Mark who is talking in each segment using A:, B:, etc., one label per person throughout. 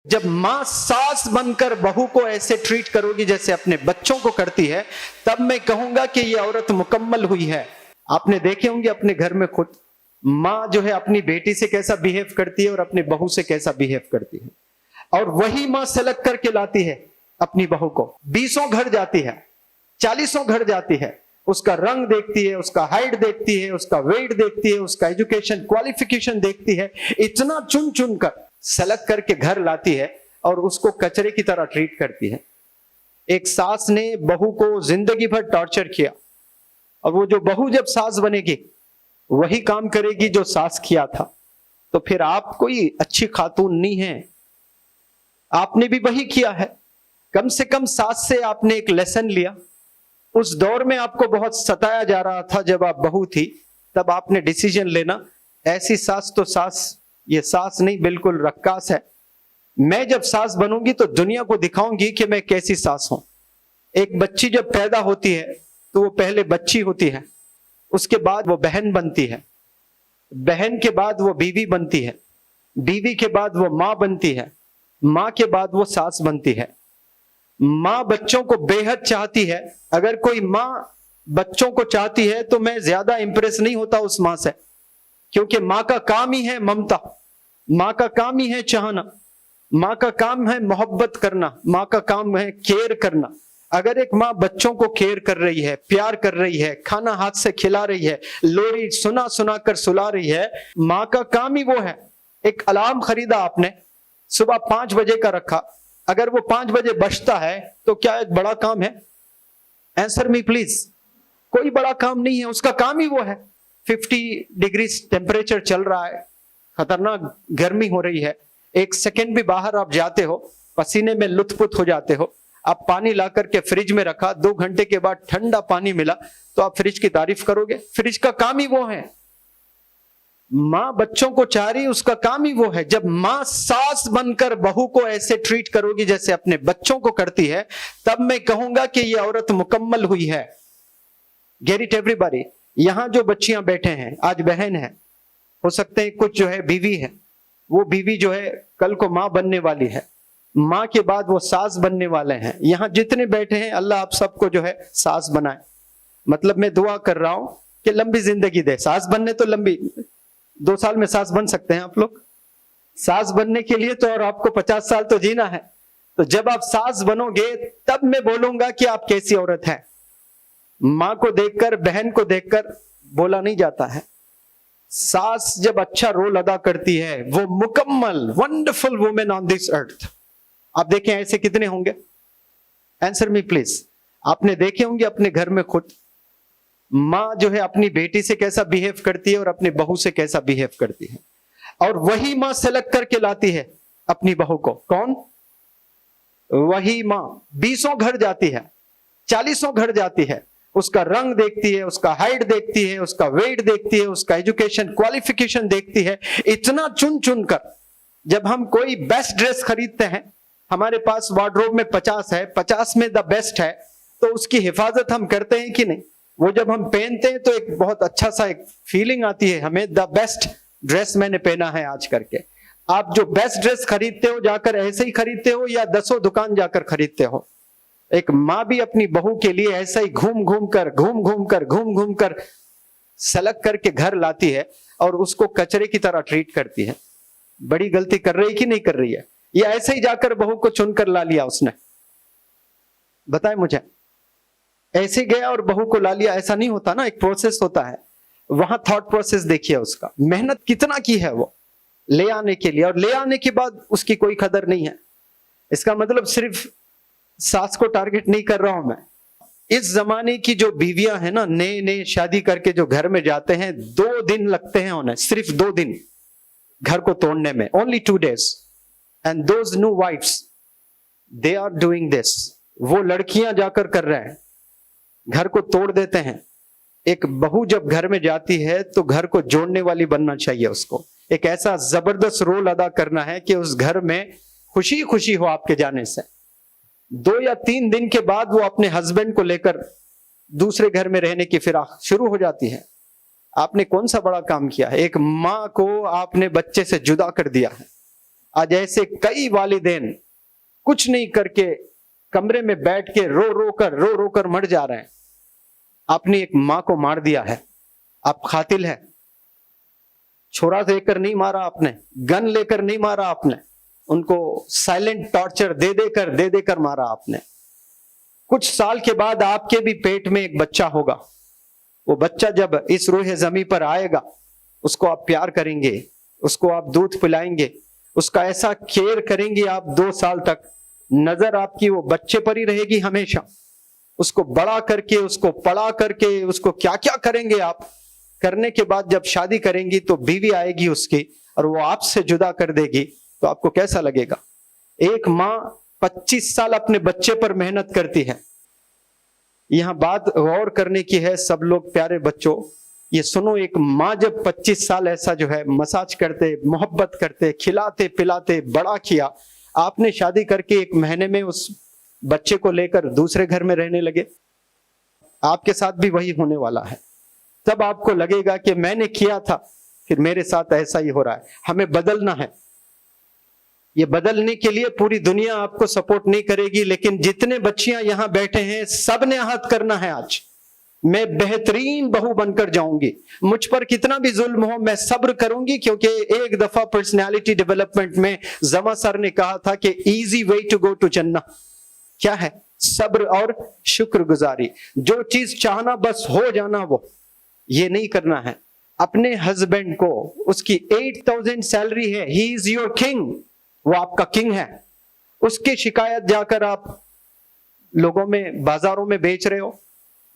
A: जब मां सास बनकर बहू को ऐसे ट्रीट करोगी जैसे अपने बच्चों को करती है, तब मैं कहूंगा कि ये औरत मुकम्मल हुई है। आपने देखे होंगे अपने घर में खुद मां जो है अपनी बेटी से कैसा बिहेव करती है और अपनी बहू से कैसा बिहेव करती है, और वही मां सेलेक्ट करके लाती है अपनी बहू को। 20 घर जाती है, 40 घर जाती है, उसका रंग देखती है, उसका हाइट देखती है, उसका वेट देखती है, उसका एजुकेशन क्वालिफिकेशन देखती है, इतना चुन चुन कर सेलेक्ट करके घर लाती है और उसको कचरे की तरह ट्रीट करती है। एक सास ने बहू को जिंदगी भर टॉर्चर किया, और वो जो बहू जब सास बनेगी वही काम करेगी जो सास किया था, तो फिर आप कोई अच्छी खातून नहीं है। आपने भी वही किया है। कम से कम सास से आपने एक लेसन लिया। उस दौर में आपको बहुत सताया जा रहा था जब आप बहू थी, तब आपने डिसीजन लेना, ऐसी सास तो सास, ये सास नहीं बिल्कुल रक्कास है। मैं जब सास बनूंगी तो दुनिया को दिखाऊंगी कि मैं कैसी सास हूं। एक बच्ची जब पैदा होती है तो वो पहले बच्ची होती है, उसके बाद वो बहन बनती है, बहन के बाद वो बीवी बनती है, बीवी के बाद वो मां बनती है, मां के बाद वो सास बनती है। मां बच्चों को बेहद चाहती है। अगर कोई मां बच्चों को चाहती है तो मैं ज्यादा इंप्रेस नहीं होता उस मां से, क्योंकि मां का काम ही है ममता, मां का काम ही है चाहना, मां का काम है मोहब्बत करना, मां का काम है केयर करना। अगर एक मां बच्चों को केयर कर रही है, प्यार कर रही है, खाना हाथ से खिला रही है, लोरी सुना सुना कर सुला रही है, मां का काम ही वो है। एक अलार्म खरीदा आपने, सुबह 5 बजे का रखा, अगर वो 5 बजे बजता है तो क्या एक बड़ा काम है? Answer me please. कोई बड़ा काम नहीं है, उसका काम ही वो है। 50 डिग्री टेम्परेचर चल रहा है, खतरनाक गर्मी हो रही है, एक सेकेंड भी बाहर आप जाते हो पसीने में लुथपुथ हो जाते हो। आप पानी ला करके फ्रिज में रखा, 2 घंटे के बाद ठंडा पानी मिला तो आप फ्रिज की तारीफ करोगे? फ्रिज का काम ही वो है। मां बच्चों को चाह रही, उसका काम ही वो है। जब मां सास बनकर बहू को ऐसे ट्रीट करोगी जैसे अपने बच्चों को करती है, तब मैं कहूंगा कि यह औरत मुकम्मल हुई है। Get it everybody. यहां जो बच्चियां बैठे हैं, आज बहन है, हो सकते हैं कुछ जो है बीवी है, वो बीवी जो है कल को मां बनने वाली है, मां के बाद वो सास बनने वाले हैं। यहां जितने बैठे हैं अल्लाह आप सबको जो है सास बनाए। मतलब मैं दुआ कर रहा हूं कि लंबी जिंदगी दे। सास बनने तो लंबी 2 साल में सास बन सकते हैं आप लोग। सास बनने के लिए तो और आपको 50 साल तो जीना है। तो जब आप सास बनोगे तब मैं बोलूंगा कि आप कैसी औरत है। मां को देखकर, बहन को देखकर बोला नहीं जाता है। सास जब अच्छा रोल अदा करती है, वो मुकम्मल wonderful women on this earth. आप देखें ऐसे कितने होंगे? Answer me please. आपने देखे होंगे अपने घर में खुद मां जो है अपनी बेटी से कैसा बिहेव करती है और अपनी बहू से कैसा बिहेव करती है, और वही मां सेलेक्ट करके लाती है अपनी बहू को। कौन? वही मां 20 घर जाती है, 40 घर जाती है, उसका रंग देखती है, उसका हाइट देखती है, उसका वेट देखती है, उसका एजुकेशन क्वालिफिकेशन देखती है, इतना चुन चुन कर। जब हम कोई बेस्ट ड्रेस खरीदते हैं, हमारे पास वार्डरोब में 50 है, 50 में द बेस्ट है, तो उसकी हिफाजत हम करते हैं कि नहीं? वो जब हम पहनते हैं तो एक बहुत अच्छा सा एक फीलिंग आती है हमें, द बेस्ट ड्रेस मैंने पहना है आज करके। आप जो बेस्ट ड्रेस खरीदते हो जाकर ऐसे ही खरीदते हो या 10 दुकान जाकर खरीदते हो? एक माँ भी अपनी बहू के लिए ऐसा ही घूम घूम कर सेलेक्ट करके घर लाती है और उसको कचरे की तरह ट्रीट करती है। बड़ी गलती कर रही कि नहीं कर रही है? या ऐसे ही जाकर बहू को चुनकर ला लिया उसने? बताए मुझे। ऐसे गया और बहू को ला लिया, ऐसा नहीं होता ना, एक प्रोसेस होता है। वहां थॉट प्रोसेस देखिए उसका, मेहनत कितना की है वो ले आने के लिए, और ले आने के बाद उसकी कोई कदर नहीं है। इसका मतलब सिर्फ सास को टारगेट नहीं कर रहा हूं मैं। इस जमाने की जो बीवियां हैं ना, नए नए शादी करके जो घर में जाते हैं, 2 दिन लगते हैं उन्हें, सिर्फ 2 दिन घर को तोड़ने में, only 2 days। And those new wifes they are doing this. वो लड़कियां जाकर कर रहे हैं, घर को तोड़ देते हैं। एक बहू जब घर में जाती है तो घर को जोड़ने वाली बनना चाहिए उसको। एक ऐसा जबरदस्त रोल अदा करना है कि उस घर में खुशी खुशी हो आपके जाने से। 2 या 3 दिन के बाद वो अपने हस्बैंड को लेकर दूसरे घर में रहने की फिराक शुरू हो जाती है। आपने कौन सा बड़ा काम किया है? एक माँ को आपने बच्चे से जुदा कर दिया है। आज ऐसे कई वालिदैन कुछ नहीं करके कमरे में बैठ के रो रो कर मर जा रहे हैं। आपने एक मां को मार दिया है, आप कातिल है। छोरा लेकर नहीं मारा आपने, गन लेकर नहीं मारा आपने, उनको साइलेंट टॉर्चर दे देकर मारा आपने। कुछ साल के बाद आपके भी पेट में एक बच्चा होगा। वो बच्चा जब इस रूह ज़मीं पर आएगा, उसको आप प्यार करेंगे, उसको आप दूध पिलाएंगे, उसका ऐसा केयर करेंगे आप 2 साल तक, नजर आपकी वो बच्चे पर ही रहेगी हमेशा। उसको बड़ा करके, उसको पढ़ा करके, उसको क्या क्या करेंगे आप। करने के बाद जब शादी करेंगी तो बीवी आएगी उसकी और वो आपसे जुदा कर देगी, तो आपको कैसा लगेगा। एक माँ 25 साल अपने बच्चे पर मेहनत करती है। यहां बात गौर करने की है सब लोग प्यारे बच्चों, ये सुनो, एक माँ जब 25 साल ऐसा जो है मसाज करते, मोहब्बत करते, खिलाते पिलाते बड़ा किया, आपने शादी करके 1 महीने में उस बच्चे को लेकर दूसरे घर में रहने लगे, आपके साथ भी वही होने वाला है। तब आपको लगेगा कि मैंने किया था, फिर मेरे साथ ऐसा ही हो रहा है। हमें बदलना है। ये बदलने के लिए पूरी दुनिया आपको सपोर्ट नहीं करेगी, लेकिन जितने बच्चियां यहां बैठे हैं सब ने आहत करना है। आज मैं बेहतरीन बहू बनकर जाऊंगी, मुझ पर कितना भी जुल्म हो मैं सब्र करूंगी, क्योंकि एक दफा पर्सनालिटी डेवलपमेंट में जमा सर ने कहा था कि easy way to go to जन्नत क्या है, सब्र और शुक्रगुजारी। जो चीज चाहना बस हो जाना, वो ये नहीं करना है। अपने हस्बैंड को, उसकी 8000 सैलरी है, ही इज योर किंग, वो आपका किंग है, उसकी शिकायत जाकर आप लोगों में, बाजारों में बेच रहे हो,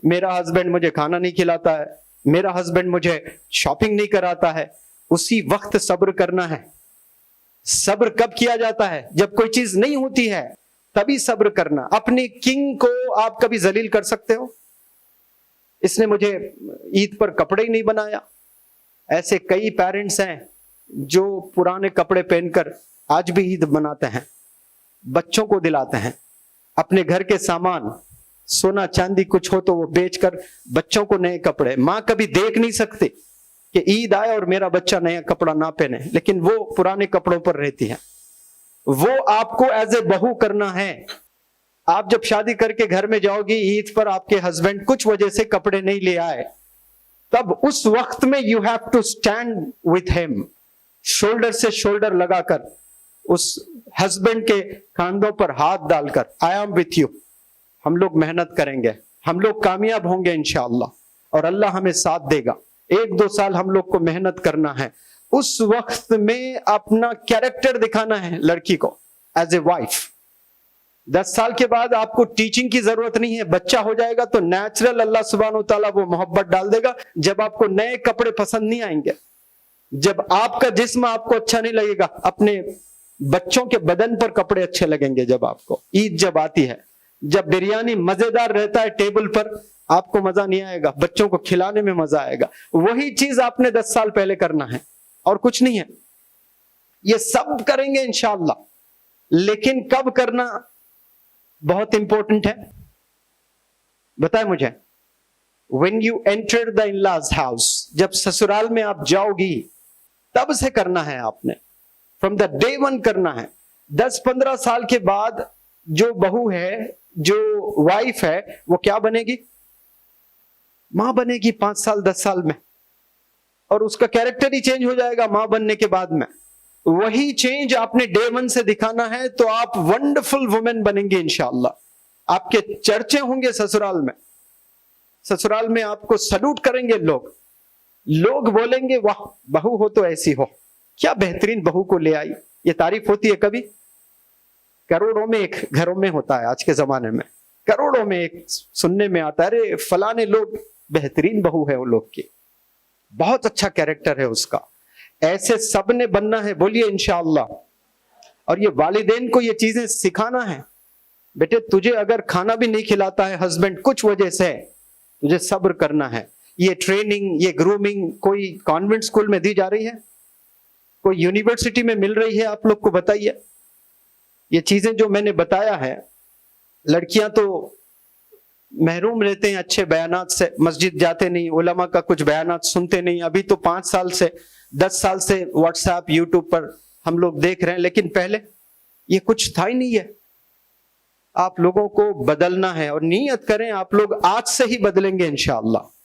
A: मेरा हस्बैंड मुझे खाना नहीं खिलाता है, मेरा हस्बैंड मुझे शॉपिंग नहीं कराता है, उसी वक्त सब्र करना है। सब्र कब किया जाता है? जब कोई चीज नहीं होती है, तभी सब्र करना। अपने किंग को आप कभी जलील कर सकते हो? इसने मुझे ईद पर कपड़े ही नहीं बनाया। ऐसे कई पेरेंट्स हैं जो पुराने कपड़े पहनकर आज भी ईद मनाते हैं, बच्चों को दिलाते हैं। अपने घर के सामान, सोना चांदी कुछ हो तो वो बेचकर बच्चों को नए कपड़े। माँ कभी देख नहीं सकती कि ईद आए और मेरा बच्चा नया कपड़ा ना पहने, लेकिन वो पुराने कपड़ों पर रहती है। वो आपको एज ए बहू करना है। आप जब शादी करके घर में जाओगी, ईद पर आपके हस्बैंड कुछ वजह से कपड़े नहीं ले आए, तब उस वक्त में you have to stand with him, shoulder से शोल्डर लगाकर, उस हस्बैंड के कंधों पर हाथ डालकर, आई एम विथ यू, हम लोग मेहनत करेंगे, हम लोग कामयाब होंगे इंशाअल्लाह और अल्लाह हमें साथ देगा। 1-2 साल हम लोग को मेहनत करना है। उस वक्त में अपना कैरेक्टर दिखाना है लड़की को एज ए वाइफ। 10 साल के बाद आपको टीचिंग की जरूरत नहीं है, बच्चा हो जाएगा तो नेचुरल अल्लाह सुब्हान व तआला वो मोहब्बत डाल देगा। जब आपको नए कपड़े पसंद नहीं आएंगे, जब आपका जिस्म आपको अच्छा नहीं लगेगा, अपने बच्चों के बदन पर कपड़े अच्छे लगेंगे। जब आपको ईद जब आती है, जब बिरयानी मजेदार रहता है टेबल पर, आपको मजा नहीं आएगा, बच्चों को खिलाने में मजा आएगा। वही चीज आपने 10 साल पहले करना है और कुछ नहीं है। ये सब करेंगे इंशाअल्लाह, लेकिन कब करना बहुत इंपॉर्टेंट है। बताए मुझे, when you enter the in-laws house, जब ससुराल में आप जाओगी तब से करना है आपने, from the day one करना है। 10-15 साल के बाद जो बहू है, जो वाइफ है, वो क्या बनेगी? मां बनेगी 5 साल 10 साल में, और उसका कैरेक्टर ही चेंज हो जाएगा मां बनने के बाद में। वही चेंज आपने डे 1 से दिखाना है, तो आप वंडरफुल वुमेन बनेंगे इंशाअल्लाह। आपके चर्चे होंगे ससुराल में, ससुराल में आपको सल्यूट करेंगे लोग। लोग बोलेंगे वाह बहू हो तो ऐसी हो, क्या बेहतरीन बहू को ले आई। ये तारीफ होती है कभी? करोड़ों में एक घरों में होता है आज के जमाने में, करोड़ों में एक सुनने में आता है, अरे फलाने लोग बेहतरीन बहू है वो लोग की, बहुत अच्छा कैरेक्टर है उसका। ऐसे सब ने बनना है, बोलिए इंशाअल्लाह। और ये वालिदैन को ये चीजें सिखाना है। बेटे तुझे अगर खाना भी नहीं खिलाता है हस्बैंड कुछ वजह से, तुझे सब्र करना है। ये ट्रेनिंग, ये ग्रूमिंग कोई कॉन्वेंट स्कूल में दी जा रही है, कोई यूनिवर्सिटी में मिल रही है? आप लोग को बताइए। ये चीजें जो मैंने बताया है, लड़कियां तो महरूम रहते हैं अच्छे बयानात से, मस्जिद जाते नहीं, उलमा का कुछ बयानात सुनते नहीं। अभी तो 5 साल से 10 साल से व्हाट्सएप यूट्यूब पर हम लोग देख रहे हैं, लेकिन पहले ये कुछ था ही नहीं है। आप लोगों को बदलना है और नियत करें आप लोग आज से ही बदलेंगे इंशाअल्लाह।